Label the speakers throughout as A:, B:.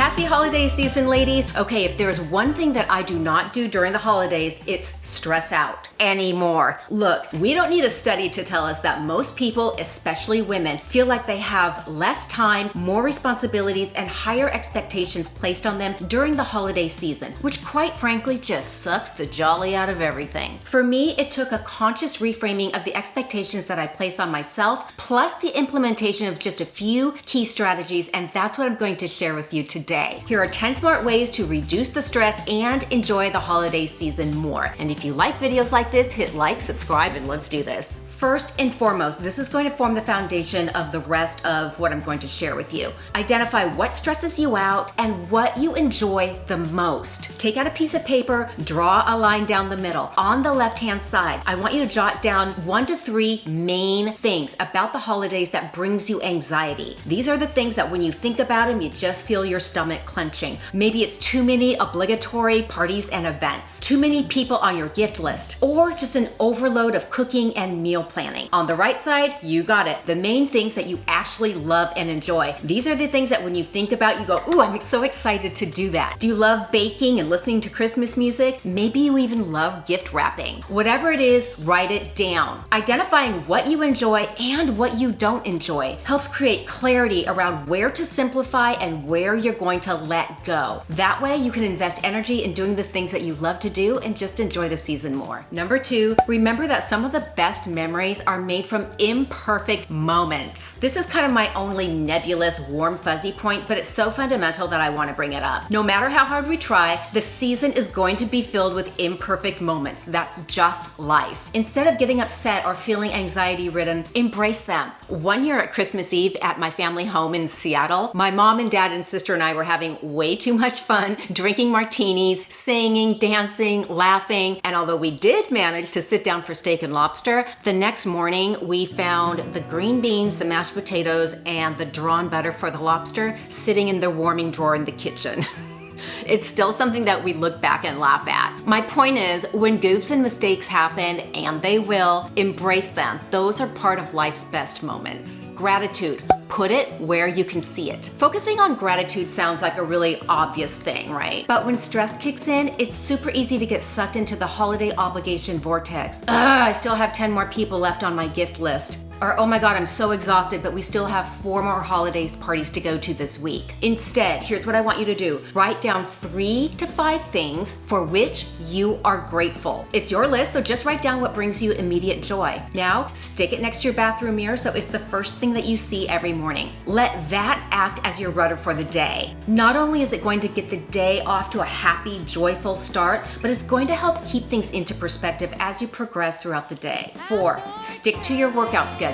A: Happy holiday season, ladies. Okay, if there's one thing that I do not do during the holidays, it's stress out anymore. Look, we don't need a study to tell us that most people, especially women, feel like they have less time, more responsibilities, and higher expectations placed on them during the holiday season, which quite frankly just sucks the jolly out of everything. For me, it took a conscious reframing of the expectations that I place on myself, plus the implementation of just a few key strategies, and that's what I'm going to share with you today. Here are 10 smart ways to reduce the stress and enjoy the holiday season more. And if you like videos like this, hit like, subscribe, and let's do this. First and foremost, this is going to form the foundation of the rest of what I'm going to share with you. Identify what stresses you out and what you enjoy the most. Take out a piece of paper, draw a line down the middle. On the left-hand side, I want you to jot down 1 to 3 main things about the holidays that brings you anxiety. These are the things that when you think about them, you just feel your stomach clenching. Maybe it's too many obligatory parties and events, too many people on your gift list, or just an overload of cooking and meal planning. On the right side, you got it. The main things that you actually love and enjoy. These are the things that when you think about, you go, ooh, I'm so excited to do that. Do you love baking and listening to Christmas music? Maybe you even love gift wrapping. Whatever it is, write it down. Identifying what you enjoy and what you don't enjoy helps create clarity around where to simplify and where you're going to let go. That way you can invest energy in doing the things that you love to do and just enjoy the season more. Number 2, remember that some of the best memories are made from imperfect moments. This is kind of my only nebulous, warm, fuzzy point, but it's so fundamental that I want to bring it up. No matter how hard we try, the season is going to be filled with imperfect moments. That's just life. Instead of getting upset or feeling anxiety-ridden, embrace them. One year at Christmas Eve at my family home in Seattle, my mom and dad and sister and I were having way too much fun, drinking martinis, singing, dancing, laughing, and although we did manage to sit down for steak and lobster, the next morning we found the green beans, the mashed potatoes, and the drawn butter for the lobster sitting in the warming drawer in the kitchen. It's still something that we look back and laugh at. My point is, when goofs and mistakes happen, and they will, embrace them. Those are part of life's best moments. Gratitude. Put it where you can see it. Focusing on gratitude sounds like a really obvious thing, right? But when stress kicks in, it's super easy to get sucked into the holiday obligation vortex. Ugh, I still have 10 more people left on my gift list. Or, oh my God, I'm so exhausted, but we still have 4 more holidays parties to go to this week. Instead, here's what I want you to do. Write down 3 to 5 things for which you are grateful. It's your list, so just write down what brings you immediate joy. Now, stick it next to your bathroom mirror so it's the first thing that you see every morning. Let that act as your rudder for the day. Not only is it going to get the day off to a happy, joyful start, but it's going to help keep things into perspective as you progress throughout the day. 4, stick to your workout schedule.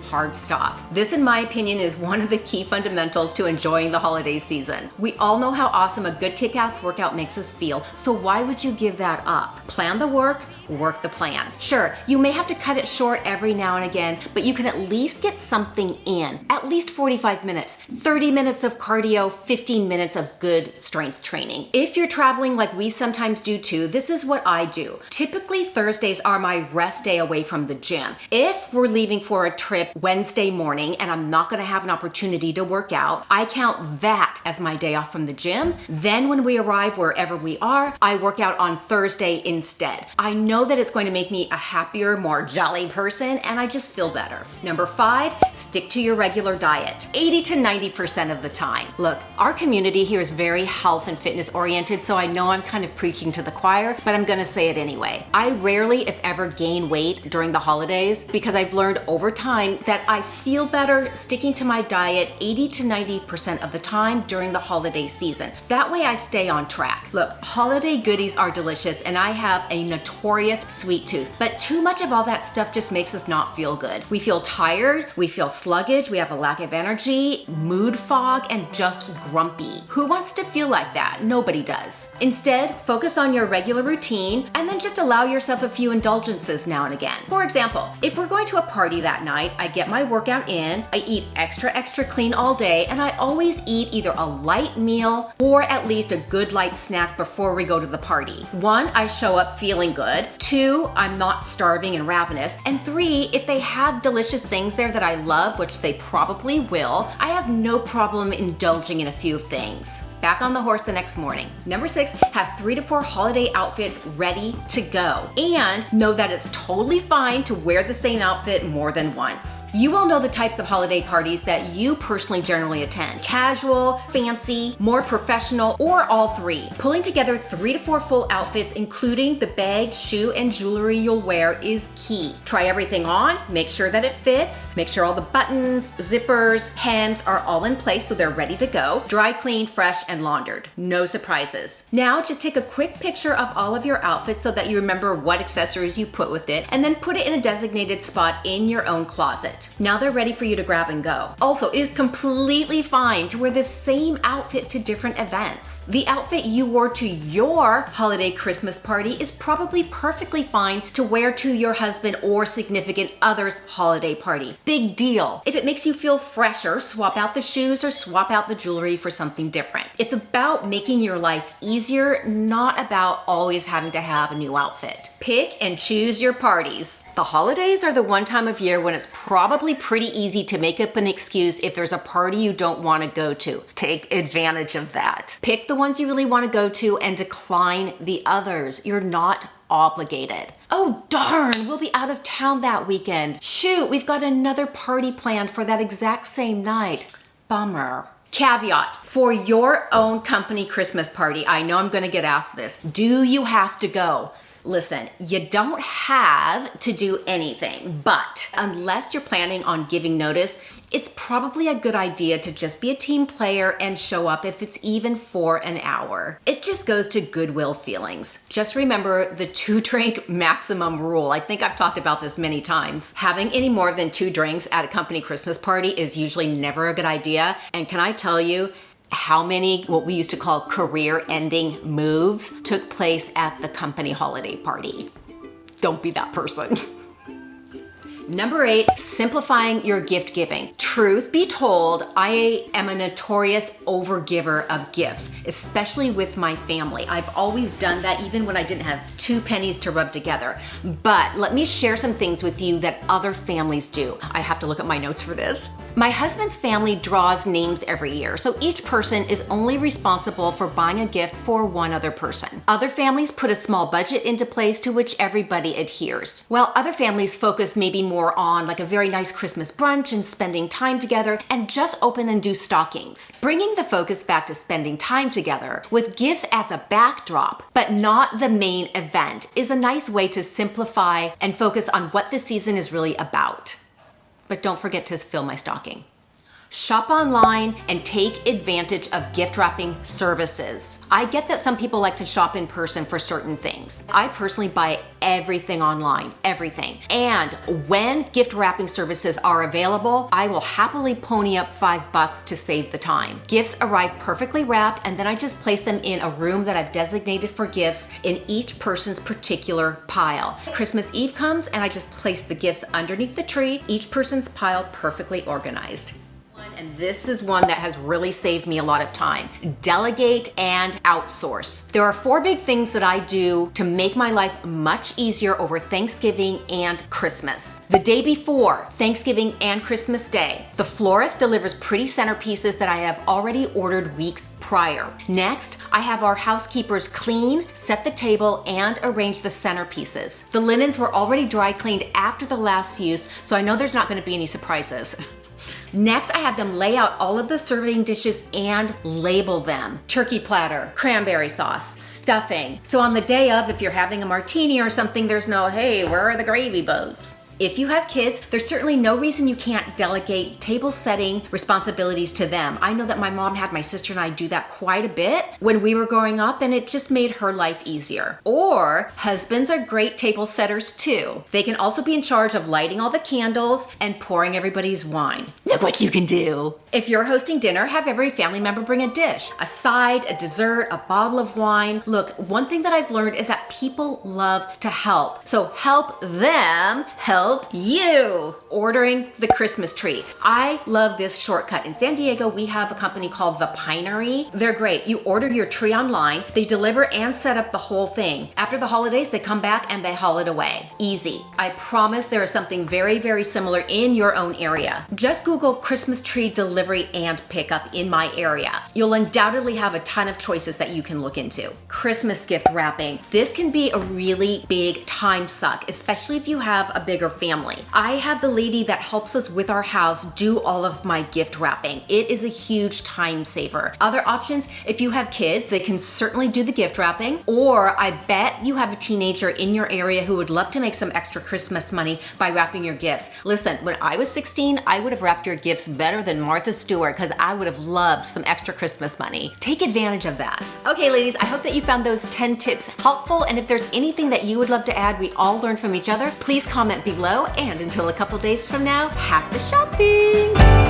A: Hard stop. This, in my opinion, is one of the key fundamentals to enjoying the holiday season. We all know how awesome a good kick-ass workout makes us feel, so why would you give that up? Plan the work the plan. Sure, you may have to cut it short every now and again, but you can at least get something in. At least 45 minutes, 30 minutes of cardio, 15 minutes of good strength training. If you're traveling like we sometimes do too, this is what I do. Typically, Thursdays are my rest day away from the gym. If we're leaving for a trip Wednesday morning and I'm not gonna have an opportunity to work out, I count that as my day off from the gym. Then when we arrive wherever we are, I work out on Thursday instead. I know that it's going to make me a happier, more jolly person, and I just feel better. Number 5, stick to your regular diet. 80 to 90% of the time. Look, our community here is very health and fitness oriented, so I know I'm kind of preaching to the choir, but I'm gonna say it anyway. I rarely, if ever, gain weight during the holidays because I've learned over time that I feel better sticking to my diet 80 to 90% of the time during the holiday season. That way I stay on track. Look, holiday goodies are delicious and I have a notorious sweet tooth, but too much of all that stuff just makes us not feel good. We feel tired, we feel sluggish, we have a lack of energy, mood fog, and just grumpy. Who wants to feel like that? Nobody does. Instead, focus on your regular routine and then just allow yourself a few indulgences now and again. For example, if we're going to a party that night, I get my workout in, I eat extra clean all day, and I always eat either a light meal or at least a good light snack before we go to the party. 1, I show up feeling good. 2, I'm not starving and ravenous. And 3, if they have delicious things there that I love, which they probably will, I have no problem indulging in a few things. back on the horse the next morning. Number 6, have 3 to 4 holiday outfits ready to go. And know that it's totally fine to wear the same outfit more than once. You all know the types of holiday parties that you personally generally attend. Casual, fancy, more professional, or all three. Pulling together 3 to 4 full outfits, including the bag, shoe, and jewelry you'll wear, is key. Try everything on, make sure that it fits, make sure all the buttons, zippers, hems are all in place so they're ready to go. Dry cleaned, fresh, and laundered. No surprises. Now just take a quick picture of all of your outfits so that you remember what accessories you put with it, and then put it in a designated spot in your own closet. Now they're ready for you to grab and go. Also, it is completely fine to wear the same outfit to different events. The outfit you wore to your holiday Christmas party is probably perfectly fine to wear to your husband or significant other's holiday party. Big deal. If it makes you feel fresher, swap out the shoes or swap out the jewelry for something different. It's about making your life easier, not about always having to have a new outfit. Pick and choose your parties. The holidays are the one time of year when it's probably pretty easy to make up an excuse if there's a party you don't want to go to. Take advantage of that. Pick the ones you really want to go to and decline the others. You're not obligated. Oh darn, we'll be out of town that weekend. Shoot, we've got another party planned for that exact same night. Bummer. Caveat, for your own company Christmas party, I know I'm going to get asked this. Do you have to go? Listen, you don't have to do anything, but unless you're planning on giving notice, it's probably a good idea to just be a team player and show up if it's even for an hour. It just goes to goodwill feelings. Just remember the 2-drink maximum rule. I think I've talked about this many times. Having any more than 2 drinks at a company Christmas party is usually never a good idea. And can I tell you, how many what we used to call career-ending moves took place at the company holiday party? Don't be that person. Number 8, simplifying your gift giving. Truth be told, I am a notorious overgiver of gifts, especially with my family. I've always done that even when I didn't have 2 pennies to rub together. But let me share some things with you that other families do. I have to look at my notes for this. My husband's family draws names every year, so each person is only responsible for buying a gift for one other person. Other families put a small budget into place to which everybody adheres, while other families focus maybe more on like a very nice Christmas brunch and spending time together and just open and do stockings. Bringing the focus back to spending time together with gifts as a backdrop, but not the main event, is a nice way to simplify and focus on what the season is really about. But don't forget to fill my stocking. Shop online and take advantage of gift wrapping services. I get that some people like to shop in person for certain things. I personally buy everything online, everything. And when gift wrapping services are available, I will happily pony up $5 to save the time. Gifts arrive perfectly wrapped, and then I just place them in a room that I've designated for gifts in each person's particular pile. Christmas Eve comes and I just place the gifts underneath the tree, each person's pile perfectly organized. And this is one that has really saved me a lot of time. Delegate and outsource. There are 4 big things that I do to make my life much easier over Thanksgiving and Christmas. The day before Thanksgiving and Christmas Day, the florist delivers pretty centerpieces that I have already ordered weeks prior. Next, I have our housekeepers clean, set the table, and arrange the centerpieces. The linens were already dry cleaned after the last use, so I know there's not going to be any surprises. Next, I have them lay out all of the serving dishes and label them. Turkey platter, cranberry sauce, stuffing. So on the day of, if you're having a martini or something, there's no, hey, where are the gravy boats? If you have kids, there's certainly no reason you can't delegate table setting responsibilities to them. I know that my mom had my sister and I do that quite a bit when we were growing up, and it just made her life easier. Or husbands are great table setters too. They can also be in charge of lighting all the candles and pouring everybody's wine. Look what you can do. If you're hosting dinner, have every family member bring a dish, a side, a dessert, a bottle of wine. Look, one thing that I've learned is that people love to help. So help them help Well, you ordering the Christmas tree. I love this shortcut. In San Diego, we have a company called The Pinery. They're great. You order your tree online, they deliver and set up the whole thing. After the holidays, they come back and they haul it away. Easy. I promise there is something very, very similar in your own area. Just Google Christmas tree delivery and pickup in my area. You'll undoubtedly have a ton of choices that you can look into. Christmas gift wrapping. This can be a really big time suck, especially if you have a bigger family. I have the lady that helps us with our house do all of my gift wrapping. It is a huge time saver. Other options, if you have kids, they can certainly do the gift wrapping, or I bet you have a teenager in your area who would love to make some extra Christmas money by wrapping your gifts. Listen, when I was 16, I would have wrapped your gifts better than Martha Stewart because I would have loved some extra Christmas money. Take advantage of that. Okay, ladies, I hope that you found those 10 tips helpful, and if there's anything that you would love to add, we all learn from each other, please comment below, and until a couple days from now, happy shopping!